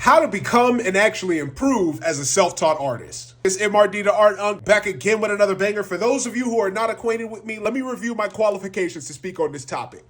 How to become and actually improve as a self-taught artist. It's MRD the Art Unc back again with another banger. For those of you who are not acquainted with me, let me review my qualifications to speak on this topic.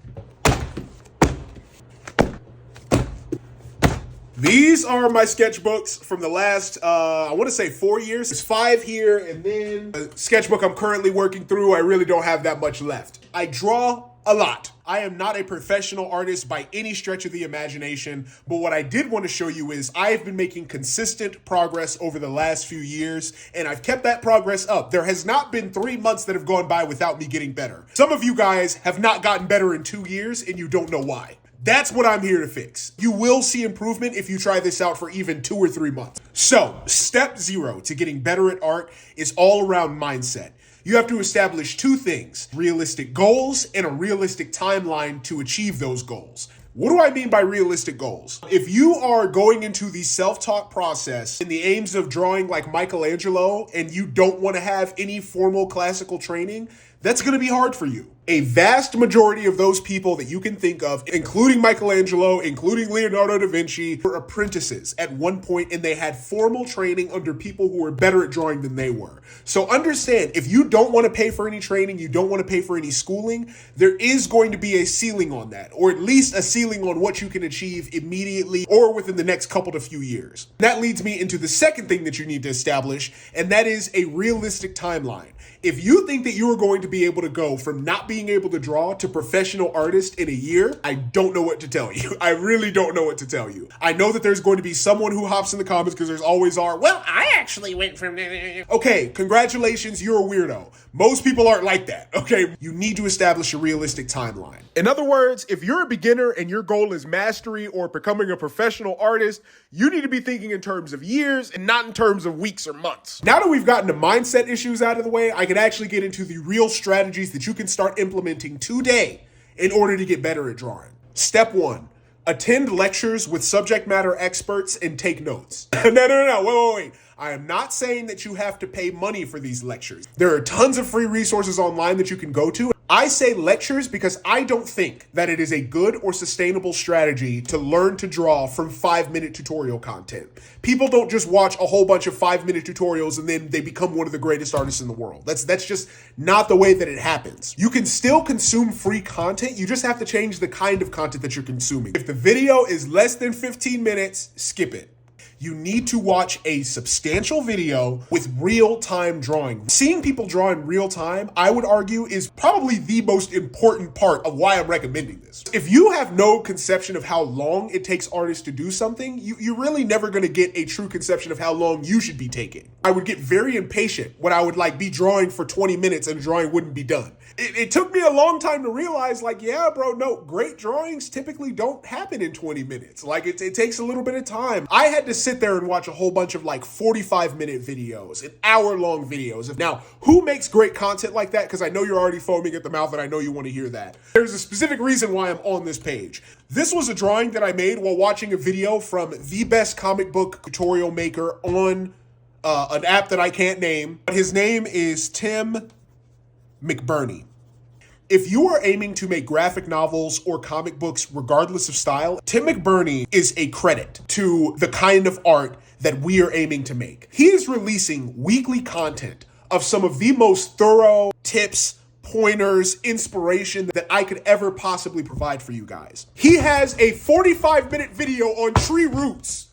These are my sketchbooks from the last, I want to say 4 years. There's 5 here, and then the sketchbook I'm currently working through, I really don't have that much left. I draw a lot. I am not a professional artist by any stretch of the imagination, but what I did want to show you is I have been making consistent progress over the last few years, and I've kept that progress up. There has not been 3 months that have gone by without me getting better. Some of you guys have not gotten better in 2 years, and you don't know why. That's what I'm here to fix. You will see improvement if you try this out for even 2 or 3 months. So, step 0 to getting better at art is all around mindset. You have to establish 2 things: realistic goals and a realistic timeline to achieve those goals. What do I mean by realistic goals? If you are going into the self-taught process in the aims of drawing like Michelangelo and you don't want to have any formal classical training, that's going to be hard for you. A vast majority of those people that you can think of, including Michelangelo, including Leonardo da Vinci, were apprentices at one point, and they had formal training under people who were better at drawing than they were. So understand, if you don't want to pay for any training, you don't want to pay for any schooling, there is going to be a ceiling on that, or at least a ceiling on what you can achieve immediately or within the next couple to few years. That leads me into the second thing that you need to establish, and that is a realistic timeline. If you think that you are going to be able to go from not being able to draw to professional artist in a year, I don't know what to tell you. I really don't know what to tell you. I know that there's going to be someone who hops in the comments, because there's always are, well, I actually went from... Okay, congratulations, you're a weirdo. Most people aren't like that, okay? You need to establish a realistic timeline. In other words, if you're a beginner and your goal is mastery or becoming a professional artist, you need to be thinking in terms of years and not in terms of weeks or months. Now that we've gotten the mindset issues out of the way, I can actually get into the real strategies that you can start implementing today in order to get better at drawing. Step 1, attend lectures with subject matter experts and take notes. No, wait. I am not saying that you have to pay money for these lectures. There are tons of free resources online that you can go to. I say lectures because I don't think that it is a good or sustainable strategy to learn to draw from 5-minute tutorial content. People don't just watch a whole bunch of 5-minute tutorials and then they become one of the greatest artists in the world. That's just not the way that it happens. You can still consume free content. You just have to change the kind of content that you're consuming. If the video is less than 15 minutes, skip it. You need to watch a substantial video with real-time drawing. Seeing people draw in real time, I would argue, is probably the most important part of why I'm recommending this. If you have no conception of how long it takes artists to do something, you're really never going to get a true conception of how long you should be taking. I would get very impatient when I would be drawing for 20 minutes and the drawing wouldn't be done. It took me a long time to realize, yeah, bro, no, great drawings typically don't happen in 20 minutes. It takes a little bit of time. I had to sit there and watch a whole bunch of 45-minute videos and hour-long videos. Now, who makes great content like that? Because I know you're already foaming at the mouth and I know you want to hear that. There's a specific reason why I'm on this page. This was a drawing that I made while watching a video from the best comic book tutorial maker on an app that I can't name. His name is Tim McBurney. If you are aiming to make graphic novels or comic books regardless of style, Tim McBurney is a credit to the kind of art that we are aiming to make. He is releasing weekly content of some of the most thorough tips, pointers, inspiration that I could ever possibly provide for you guys. He has a 45-minute video on tree roots.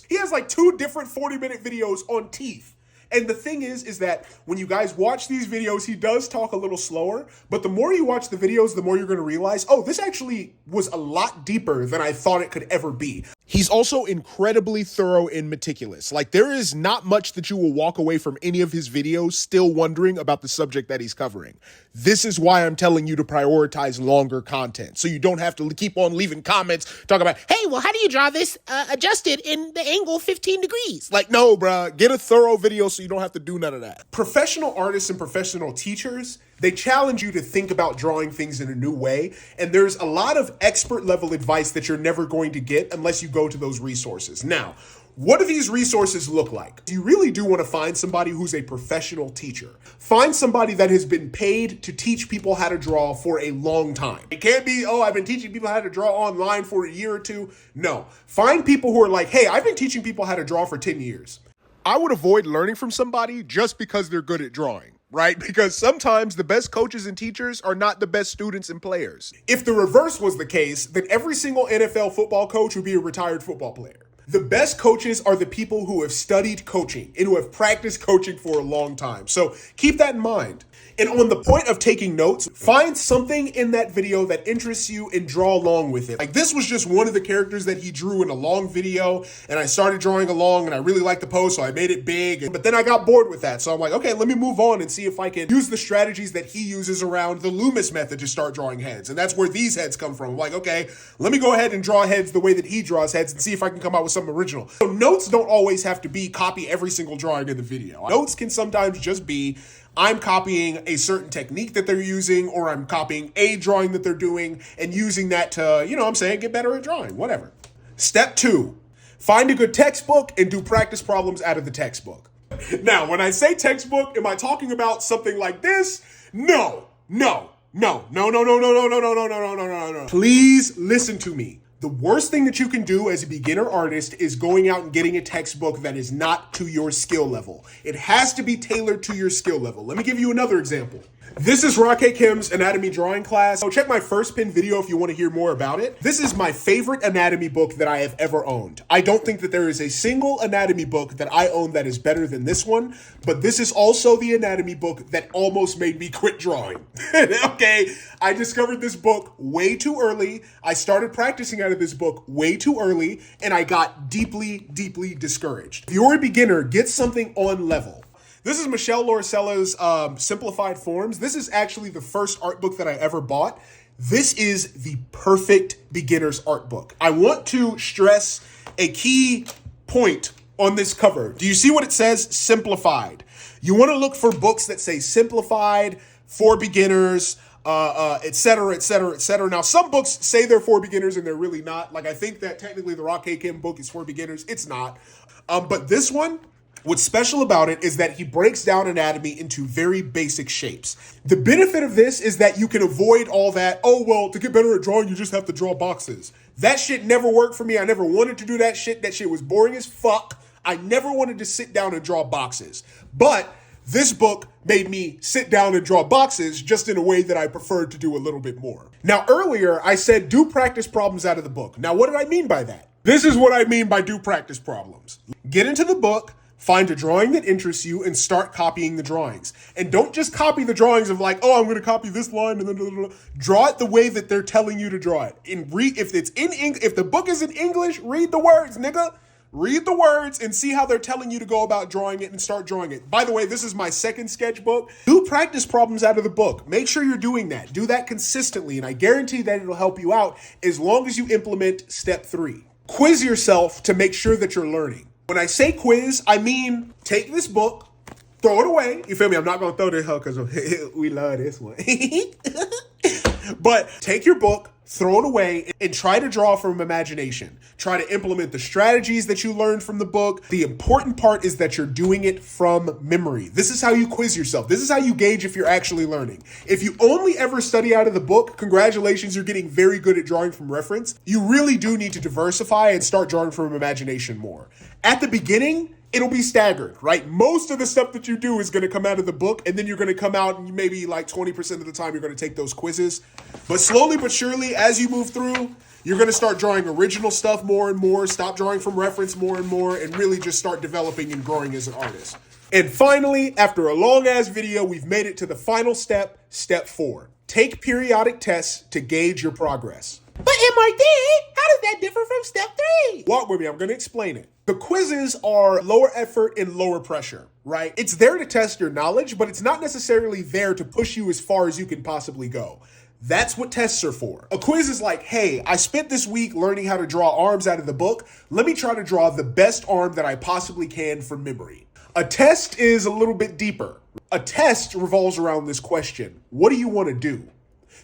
He has 2 different 40-minute videos on teeth. And the thing is that when you guys watch these videos, he does talk a little slower, but the more you watch the videos, the more you're going to realize, oh, this actually was a lot deeper than I thought it could ever be. He's also incredibly thorough and meticulous. There is not much that you will walk away from any of his videos still wondering about the subject that he's covering. This is why I'm telling you to prioritize longer content, so you don't have to keep on leaving comments talking about, hey, well, how do you draw this adjusted in the angle 15 degrees? No, bruh, get a thorough video so you don't have to do none of that. Professional artists and professional teachers, they challenge you to think about drawing things in a new way, and there's a lot of expert level advice that you're never going to get unless you go to those resources. Now, What do these resources look like? You really do want to find somebody who's a professional teacher. Find somebody that has been paid to teach people how to draw for a long time. It can't be, oh, I've been teaching people how to draw online for a year or two. No. Find people who are like, hey, I've been teaching people how to draw for 10 years. I would avoid learning from somebody just because they're good at drawing. Right? Because sometimes the best coaches and teachers are not the best students and players. If the reverse was the case, then every single NFL football coach would be a retired football player. The best coaches are the people who have studied coaching and who have practiced coaching for a long time. So keep that in mind. And on the point of taking notes, find something in that video that interests you and draw along with it. Like this was just one of the characters that he drew in a long video, and I started drawing along and I really liked the pose, so I made it big. But then I got bored with that. So I'm like, okay, let me move on and see if I can use the strategies that he uses around the Loomis method to start drawing heads. And that's where these heads come from. I'm like, okay, let me go ahead and draw heads the way that he draws heads and see if I can come out with something original. So notes don't always have to be copy every single drawing in the video. Notes can sometimes just be, I'm copying a certain technique that they're using, or I'm copying a drawing that they're doing and using that to, get better at drawing, whatever. Step 2, find a good textbook and do practice problems out of the textbook. Now, when I say textbook, am I talking about something like this? No. Please listen to me. The worst thing that you can do as a beginner artist is going out and getting a textbook that is not to your skill level. It has to be tailored to your skill level. Let me give you another example. This is Rocket Kim's anatomy drawing class. So check my first pin video if you want to hear more about it. This is my favorite anatomy book that I have ever owned. I don't think that there is a single anatomy book that I own that is better than this one, but this is also the anatomy book that almost made me quit drawing. Okay, I discovered this book way too early. I started practicing out of this book way too early, and I got deeply, deeply discouraged. If you're a beginner, get something on level. This is Michelle Loricella's Simplified Forms. This is actually the first art book that I ever bought. This is the perfect beginner's art book. I want to stress a key point on this cover. Do you see what it says? Simplified. You want to look for books that say simplified, for beginners, et cetera, et cetera, et cetera. Now, some books say they're for beginners and they're really not. Like, I think that technically the Rock Kim book is for beginners. It's not. But this one, what's special about it is that he breaks down anatomy into very basic shapes. The benefit of this is that you can avoid all that, oh, well, to get better at drawing, you just have to draw boxes. That shit never worked for me. I never wanted to do that shit. That shit was boring as fuck. I never wanted to sit down and draw boxes. But this book made me sit down and draw boxes just in a way that I preferred to do a little bit more. Now, earlier, I said do practice problems out of the book. Now, what did I mean by that? This is what I mean by do practice problems. Get into the book, find a drawing that interests you, and start copying the drawings. And don't just copy the drawings of like, oh, I'm going to copy this line and then blah, blah, blah. Draw it the way that they're telling you to draw it. And if the book is in English, read the words, nigga. Read the words and see how they're telling you to go about drawing it and start drawing it. By the way, this is my second sketchbook. Do practice problems out of the book. Make sure you're doing that. Do that consistently, and I guarantee that it'll help you out as long as you implement step 3. Quiz yourself to make sure that you're learning. When I say quiz, I mean take this book, throw it away. You feel me? I'm not going to throw this out because we love this one. But take your book, throw it away, and try to draw from imagination. Try to implement the strategies that you learned from the book. The important part is that you're doing it from memory. This is how you quiz yourself. This is how you gauge if you're actually learning. If you only ever study out of the book, congratulations, you're getting very good at drawing from reference. You really do need to diversify and start drawing from imagination more. At the beginning, it'll be staggered, right? Most of the stuff that you do is going to come out of the book, and then you're going to come out and maybe like 20% of the time you're going to take those quizzes. But slowly but surely, as you move through, you're going to start drawing original stuff more and more, stop drawing from reference more and more, and really just start developing and growing as an artist. And finally, after a long-ass video, we've made it to the final step, step 4. Take periodic tests to gauge your progress. But MRD, how does that differ from step 3? Walk with me, I'm going to explain it. The quizzes are lower effort and lower pressure, right? It's there to test your knowledge, but it's not necessarily there to push you as far as you can possibly go. That's what tests are for. A quiz is like, hey, I spent this week learning how to draw arms out of the book. Let me try to draw the best arm that I possibly can from memory. A test is a little bit deeper. A test revolves around this question. What do you want to do?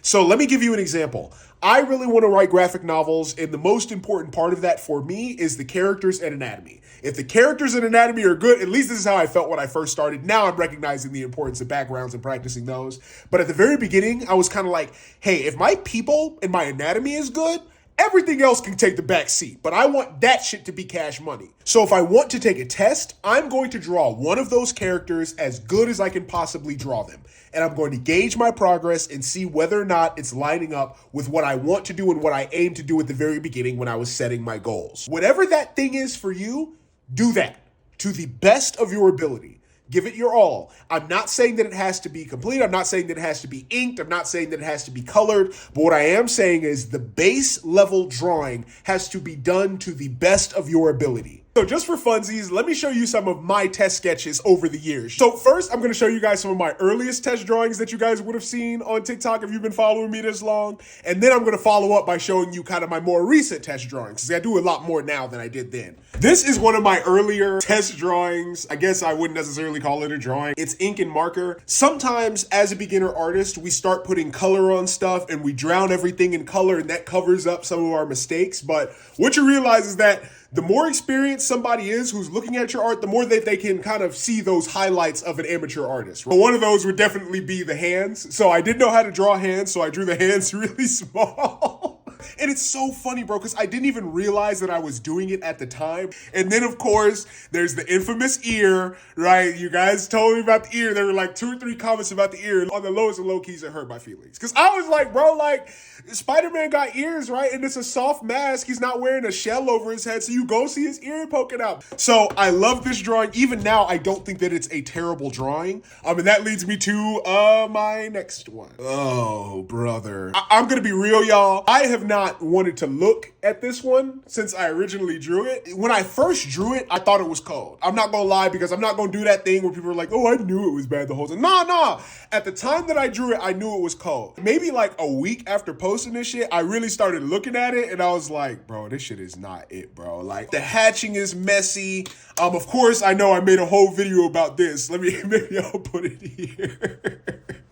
So let me give you an example. I really want to write graphic novels, and the most important part of that for me is the characters and anatomy. If the characters and anatomy are good, at least this is how I felt when I first started. Now I'm recognizing the importance of backgrounds and practicing those. But at the very beginning, I was kind of like, hey, if my people and my anatomy is good, everything else can take the back seat, but I want that shit to be cash money. So if I want to take a test, I'm going to draw one of those characters as good as I can possibly draw them. And I'm going to gauge my progress and see whether or not it's lining up with what I want to do and what I aim to do at the very beginning when I was setting my goals. Whatever that thing is for you, do that to the best of your ability. Give it your all. I'm not saying that it has to be complete. I'm not saying that it has to be inked. I'm not saying that it has to be colored. But what I am saying is the base level drawing has to be done to the best of your ability. So just for funsies, let me show you some of my test sketches over the years. So first, I'm going to show you guys some of my earliest test drawings that you guys would have seen on TikTok if you've been following me this long. And then I'm going to follow up by showing you kind of my more recent test drawings, because I do a lot more now than I did then. This is one of my earlier test drawings. I guess I wouldn't necessarily call it a drawing. It's ink and marker. Sometimes as a beginner artist, we start putting color on stuff and we drown everything in color, and that covers up some of our mistakes. But what you realize is that the more experienced somebody is who's looking at your art, the more that they can kind of see those highlights of an amateur artist. But one of those would definitely be the hands. So I didn't know how to draw hands, so I drew the hands really small. And it's so funny, bro, because I didn't even realize that I was doing it at the time. And then, of course, there's the infamous ear, right? You guys told me about the ear. There were like 2 or 3 comments about the ear. On the lowest of low keys, it hurt my feelings. Because I was like, bro, like, Spider-Man got ears, right? And it's a soft mask. He's not wearing a shell over his head, so you go see his ear poking out. So I love this drawing. Even now, I don't think that it's a terrible drawing. And that leads me to my next one. Oh, brother. I'm going to be real, y'all. I have not wanted to look at this one since I originally drew it. When I first drew it, I thought it was cold. I'm not gonna lie, because I'm not gonna do that thing where people are like, oh, I knew it was bad the whole time. Nah. At the time that I drew it, I knew it was cold. Maybe like a week after posting this shit, I really started looking at it and I was like, bro, this shit is not it, bro. Like, the hatching is messy. Of course, I know I made a whole video about this. Maybe I'll put it here.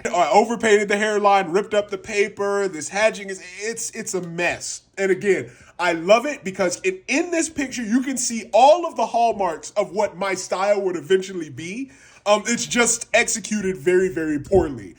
I overpainted the hairline, ripped up the paper. This hatching it's a mess. And again, I love it because in this picture, you can see all of the hallmarks of what my style would eventually be. It's just executed very, very poorly.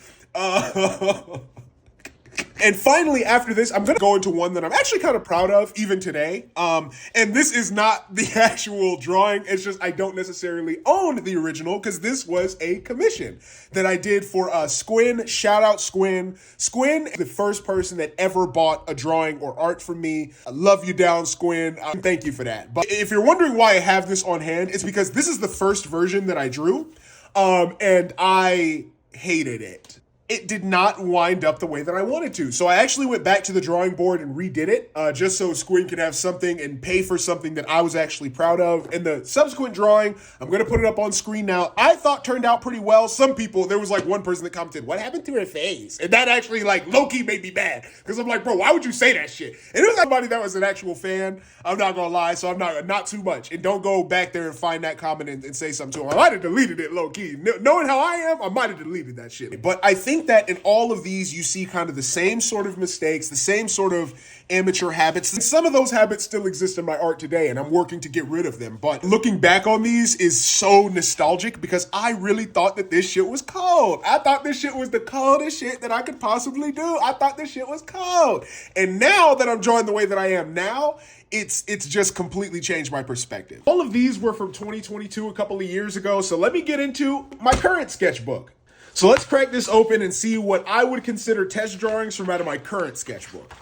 And finally, after this, I'm going to go into one that I'm actually kind of proud of even today. And this is not the actual drawing. It's just I don't necessarily own the original because this was a commission that I did for Squin. Shout out Squin. Squin is the first person that ever bought a drawing or art from me. I love you down, Squin. Thank you for that. But if you're wondering why I have this on hand, it's because this is the first version that I drew. And I hated it. It did not wind up the way that I wanted to. So I actually went back to the drawing board and redid it just so Squin could have something and pay for something that I was actually proud of. And the subsequent drawing, I'm going to put it up on screen now, I thought turned out pretty well. Some people, there was like one person that commented, what happened to her face? And that actually like low-key made me mad because I'm like, bro, why would you say that shit? And it was somebody that was an actual fan. I'm not going to lie. So I'm not too much. And don't go back there and find that comment and say something to him. I might have deleted it low-key. Knowing how I am, I might have deleted that shit. But I think that in all of these, you see kind of the same sort of mistakes, the same sort of amateur habits. And some of those habits still exist in my art today, and I'm working to get rid of them. But looking back on these is so nostalgic because I really thought that this shit was cold. I thought this shit was the coldest shit that I could possibly do. I thought this shit was cold. And now that I'm drawing the way that I am now, it's just completely changed my perspective. All of these were from 2022, a couple of years ago. So let me get into my current sketchbook. So let's crack this open and see what I would consider test drawings from out of my current sketchbook.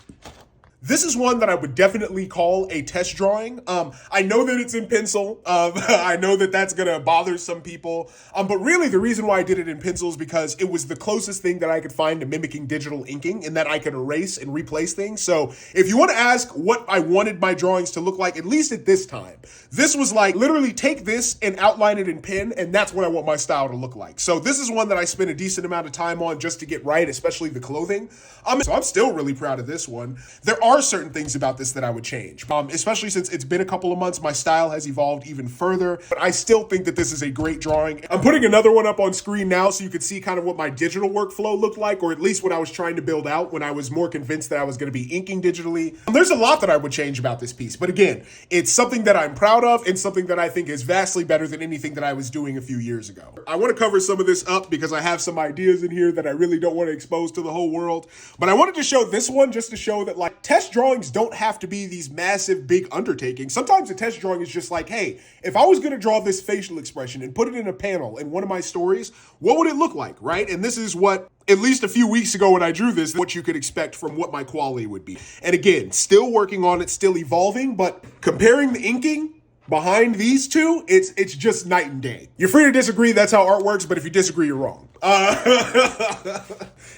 This is one that I would definitely call a test drawing. I know that it's in pencil. I know that that's gonna bother some people. But really the reason why I did it in pencil is because it was the closest thing that I could find to mimicking digital inking and that I could erase and replace things. So if you wanna ask what I wanted my drawings to look like, at least at this time, this was like literally take this and outline it in pen, and that's what I want my style to look like. So this is one that I spent a decent amount of time on just to get right, especially the clothing. So I'm still really proud of this one. There are certain things about this that I would change, especially since it's been a couple of months. My style has evolved even further, but I still think that this is a great drawing. I'm putting another one up on screen now so you can see kind of what my digital workflow looked like, or at least what I was trying to build out when I was more convinced that I was going to be inking digitally. There's a lot that I would change about this piece, but again, it's something that I'm proud of and something that I think is vastly better than anything that I was doing a few years ago. I want to cover some of this up because I have some ideas in here that I really don't want to expose to the whole world, but I wanted to show this one just to show that like test drawings don't have to be these massive big undertakings. Sometimes a test drawing is just like, hey, if I was going to draw this facial expression and put it in a panel in one of my stories, what would it look like, right? And this is what, at least a few weeks ago when I drew this, what you could expect from what my quality would be. And again, still working on it, still evolving, but comparing the inking behind these two, it's just night and day. You're free to disagree, that's how art works, but if you disagree, you're wrong.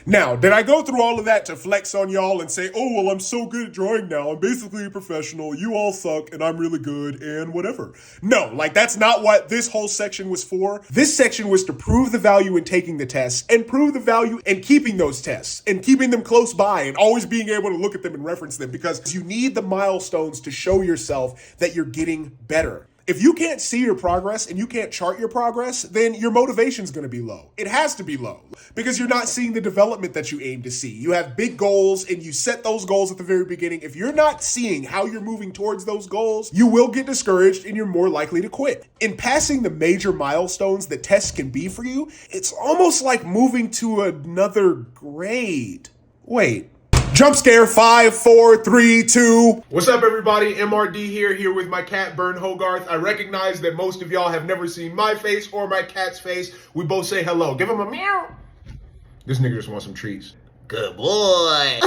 Now, did I go through all of that to flex on y'all and say, oh, well, I'm so good at drawing now, I'm basically a professional, you all suck, and I'm really good, and whatever? No, like that's not what this whole section was for. This section was to prove the value in taking the tests and prove the value in keeping those tests and keeping them close by and always being able to look at them and reference them, because you need the milestones to show yourself that you're getting better. If you can't see your progress and you can't chart your progress, then your motivation's going to be low. It has to be low because you're not seeing the development that you aim to see. You have big goals and you set those goals at the very beginning. If you're not seeing how you're moving towards those goals, you will get discouraged and you're more likely to quit. In passing the major milestones that tests can be for you, it's almost like moving to another grade. Wait. Jump scare, 5, 4, 3, 2. What's up, everybody? MRD here with my cat, Bern Hogarth. I recognize that most of y'all have never seen my face or my cat's face. We both say hello. Give him a meow. This nigga just wants some treats. Good boy.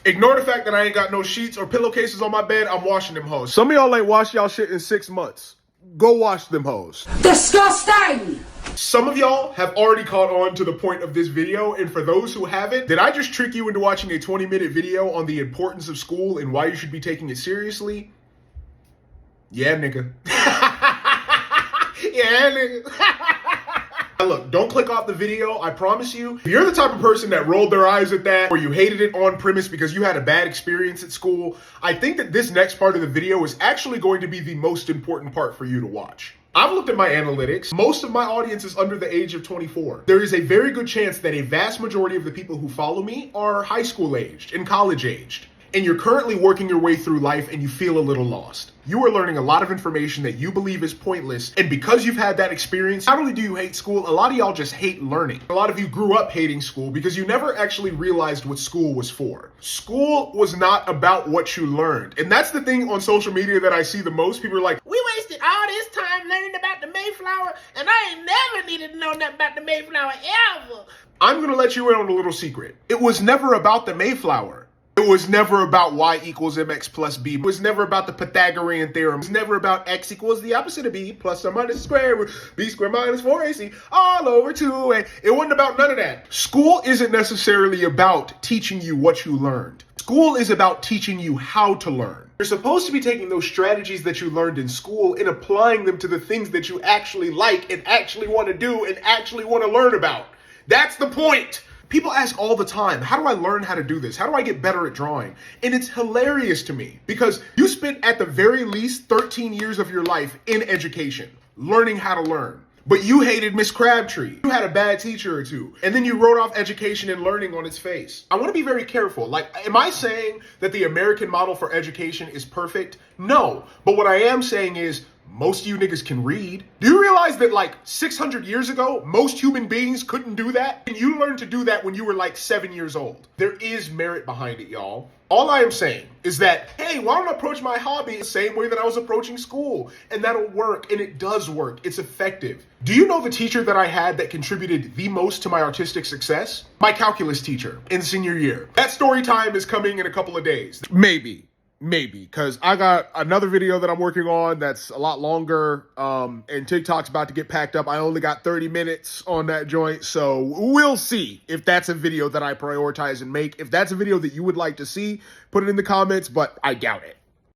Ignore the fact that I ain't got no sheets or pillowcases on my bed. I'm washing them hoes. Some of y'all ain't washed y'all shit in 6 months. Go wash them hoes. Disgusting! Some of y'all have already caught on to the point of this video, and for those who haven't, did I just trick you into watching a 20-minute video on the importance of school and why you should be taking it seriously? Yeah, nigga. Yeah, nigga. Now look, don't click off the video, I promise you. If you're the type of person that rolled their eyes at that, or you hated it on premise because you had a bad experience at school, I think that this next part of the video is actually going to be the most important part for you to watch. I've looked at my analytics. Most of my audience is under the age of 24. There is a very good chance that a vast majority of the people who follow me are high school aged and college aged. And you're currently working your way through life and you feel a little lost. You are learning a lot of information that you believe is pointless. And because you've had that experience, not only do you hate school, a lot of y'all just hate learning. A lot of you grew up hating school because you never actually realized what school was for. School was not about what you learned. And that's the thing on social media that I see the most. People are like, We wasted all this time learning about the Mayflower, and I ain't never needed to know nothing about the Mayflower ever. I'm gonna let you in on a little secret. It was never about the Mayflower. It was never about y equals mx plus b. It was never about the Pythagorean theorem. It was never about x equals the opposite of b plus or minus the square root, b squared minus 4ac all over 2a. It wasn't about none of that. School isn't necessarily about teaching you what you learned. School is about teaching you how to learn. You're supposed to be taking those strategies that you learned in school and applying them to the things that you actually like and actually want to do and actually want to learn about. That's the point. People ask all the time, how do I learn how to do this? How do I get better at drawing? And it's hilarious to me because you spent at the very least 13 years of your life in education, learning how to learn. But you hated Miss Crabtree. You had a bad teacher or two. And then you wrote off education and learning on its face. I want to be very careful. Like, am I saying that the American model for education is perfect? No. But what I am saying is, most of you niggas can read. Do you realize that like 600 years ago, most human beings couldn't do that? And you learned to do that when you were like 7 years old. There is merit behind it, y'all. All I am saying is that, hey, why don't I approach my hobby the same way that I was approaching school? And that'll work, and it does work. It's effective. Do you know the teacher that I had that contributed the most to my artistic success? My calculus teacher in senior year. That story time is coming in a couple of days. Maybe, because I got another video that I'm working on that's a lot longer, and TikTok's about to get packed up. I only got 30 minutes on that joint, so we'll see if that's a video that I prioritize and make. If that's a video that you would like to see, put it in the comments, but I doubt it.